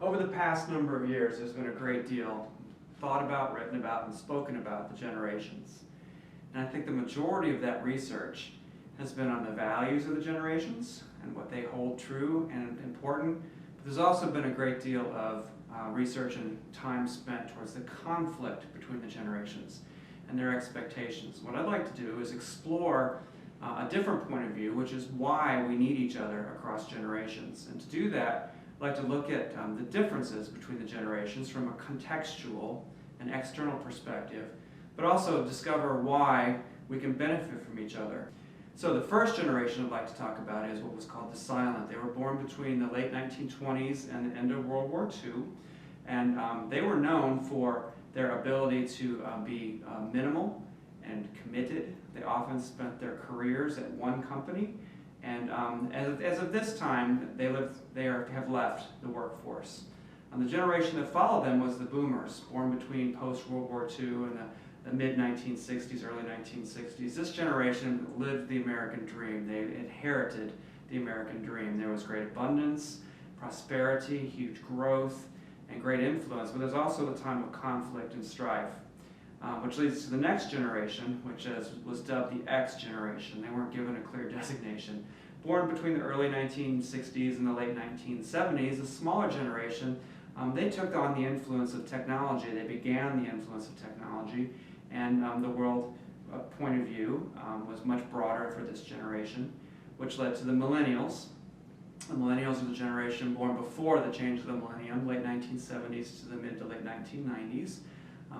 Over the past number of years, there's been a great deal thought about, written about, and spoken about the generations. And I think the majority of that research has been on the values of the generations and what they hold true and important. But there's also been a great deal of research and time spent towards the conflict between the generations and their expectations. What I'd like to do is explore a different point of view, which is why we need each other across generations. And to do that, I'd like to look at the differences between the generations from a contextual and external perspective, but also discover why we can benefit from each other. So the first generation I'd like to talk about is what was called the silent. They were born between the late 1920s and the end of World War II, and they were known for their ability to be minimal and committed. They often spent their careers at one company, and as of this time, they have left the workforce. The generation that followed them was the boomers, born between post-World War II and the mid-1960s, early 1960s. This generation lived the American dream. They inherited the American dream. There was great abundance, prosperity, huge growth, and great influence, but there's also the time of conflict and strife, which leads to the next generation, which was dubbed the X generation. They weren't given a clear designation. Born between the early 1960s and the late 1970s, a smaller generation, they took on the influence of technology. They began the influence of technology, and the world point of view was much broader for this generation, which led to the millennials. The millennials are the generation born before the change of the millennium, late 1970s to the mid to late 1990s.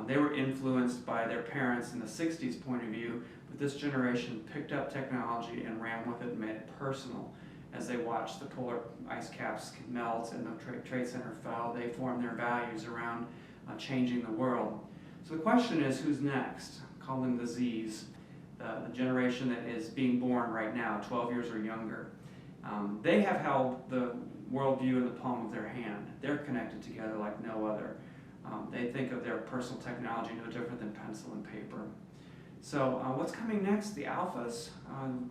They were influenced by their parents in the 60s point of view, but this generation picked up technology and ran with it and made it personal. As they watched the polar ice caps melt and the Trade Center fell, they formed their values around changing the world. So the question is, who's next? Call them the Zs, the generation that is being born right now, 12 years or younger. They have held the worldview in the palm of their hand. They're connected together like no other. They think of their personal technology no different than pencil and paper. So what's coming next? The alphas,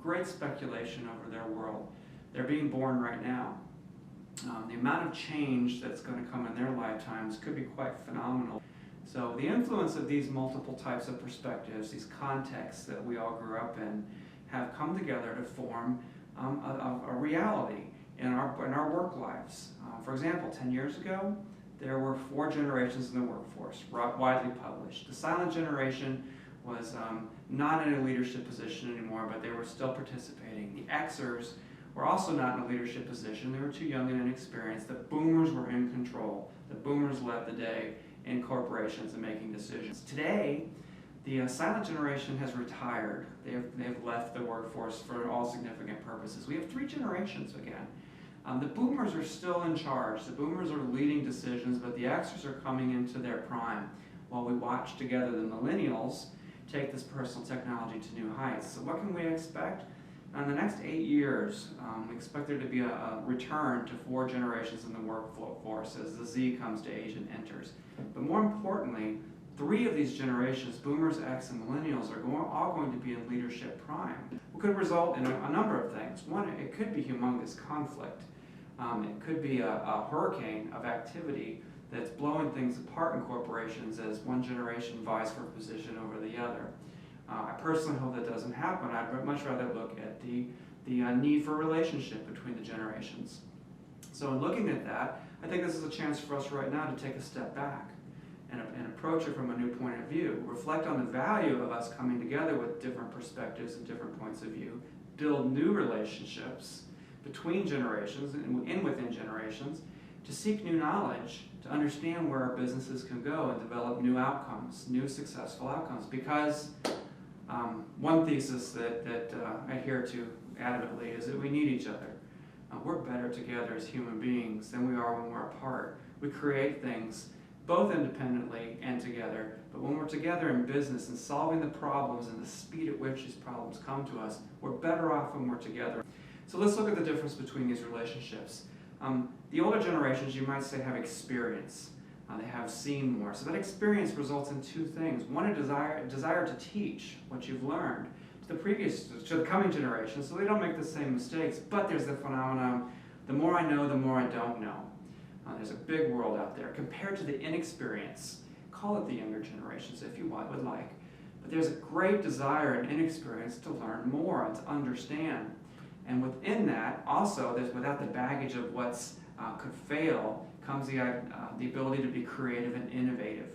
great speculation over their world. They're being born right now. The amount of change that's going to come in their lifetimes could be quite phenomenal. So the influence of these multiple types of perspectives, these contexts that we all grew up in, have come together to form a reality in our work lives. For example, 10 years ago, there were 4 generations in the workforce, widely published. The silent generation was not in a leadership position anymore, but they were still participating. The Xers were also not in a leadership position. They were too young and inexperienced. The boomers were in control. The boomers led the day in corporations and making decisions. Today, the silent generation has retired. They have left the workforce for all significant purposes. We have 3 generations again. The boomers are still in charge. The boomers are leading decisions, but the Xers are coming into their prime while we watch together the millennials take this personal technology to new heights. So what can we expect? In the next 8 years, we expect there to be a return to 4 generations in the workforce as the Z comes to age and enters. But more importantly, 3 of these generations, boomers, X, and millennials, are all going to be in leadership prime. It could result in a number of things. One, it could be humongous conflict. It could be a hurricane of activity that's blowing things apart in corporations as one generation vies for position over the other. I personally hope that doesn't happen. I'd much rather look at the need for a relationship between the generations. So in looking at that, I think this is a chance for us right now to take a step back and approach it from a new point of view. Reflect on the value of us coming together with different perspectives and different points of view. Build new relationships between generations and within generations to seek new knowledge, to understand where our businesses can go and develop new outcomes, new successful outcomes. Because one thesis that I adhere to adamantly is that we need each other. We're better together as human beings than we are when we're apart. We create things both independently and together, but when we're together in business and solving the problems and the speed at which these problems come to us, we're better off when we're together. So let's look at the difference between these relationships. The older generations, you might say, have experience. They have seen more. So that experience results in 2 things. One, a desire to teach what you've learned to the coming generation, so they don't make the same mistakes. But there's the phenomenon, the more I know, the more I don't know. There's a big world out there compared to the inexperience. Call it the younger generations if you would like. But there's a great desire and inexperience to learn more and to understand. And within that, also, there's without the baggage of what's could fail, comes the ability to be creative and innovative.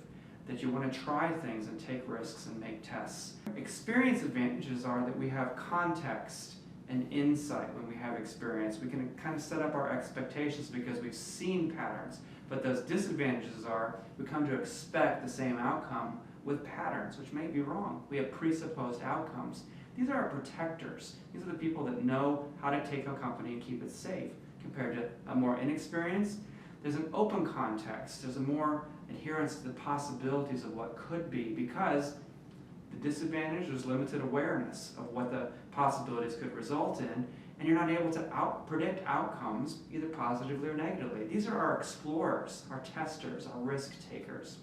That you want to try things and take risks and make tests. Experience advantages are that we have context and insight when we have experience. We can kind of set up our expectations because we've seen patterns. But those disadvantages are we come to expect the same outcome with patterns, which may be wrong. We have presupposed outcomes. These are our protectors. These are the people that know how to take a company and keep it safe. Compared to a more inexperienced, there's an open context. There's a more adherence to the possibilities of what could be, because the disadvantage is limited awareness of what the possibilities could result in, and you're not able to predict outcomes either positively or negatively. These are our explorers, our testers, our risk takers.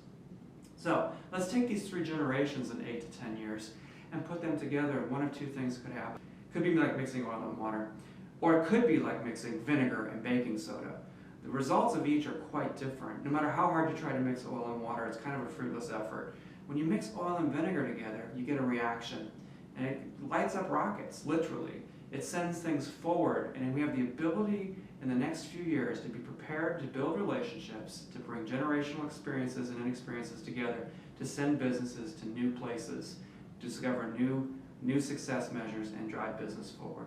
So let's take these three generations in 8 to 10 years and put them together, and one of two things could happen. It could be like mixing oil and water, or it could be like mixing vinegar and baking soda. The results of each are quite different. No matter how hard you try to mix oil and water, it's kind of a fruitless effort. When you mix oil and vinegar together, you get a reaction, and it lights up rockets, literally. It sends things forward, and we have the ability in the next few years to be prepared to build relationships, to bring generational experiences and inexperiences together, to send businesses to new places, to discover new success measures and drive business forward.